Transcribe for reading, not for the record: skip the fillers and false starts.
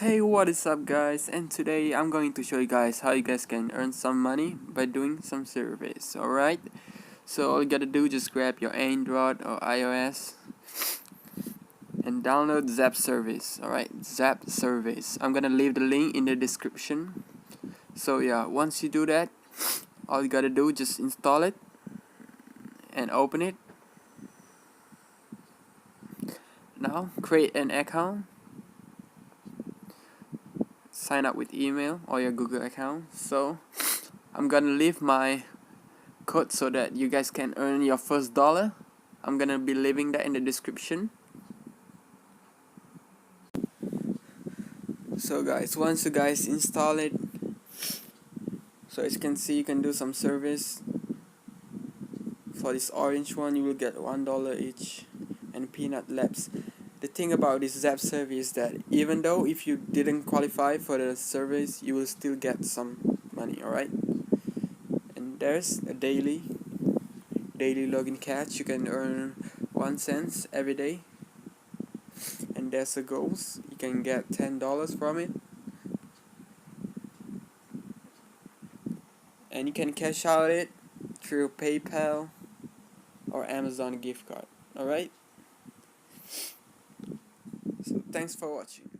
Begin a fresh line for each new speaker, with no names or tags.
Hey, what is up guys, and today I'm going to show you guys how you guys can earn some money by doing some surveys. Alright, so all you gotta do, just grab your Android or iOS and download Zap Surveys. Alright, Zap Surveys. I'm gonna leave the link in the description. So yeah, once you do that, all you gotta do, just install it and open it. Now create an account, sign up with email or your Google account. So I'm gonna leave my code so that you guys can earn your first dollar. I'm gonna be leaving that in the description. So guys, once you guys install it, so as you can see, you can do some service. For this orange one, you will get $1 each, and peanut labs. The thing about this Zap survey is that even though if you didn't qualify for the surveys, you will still get some money. Alright, and there's a daily login catch. You can earn 1 cent every day, and there's a goals. You can get $10 from it, and you can cash out it through PayPal or Amazon gift card. Alright, so thanks for watching.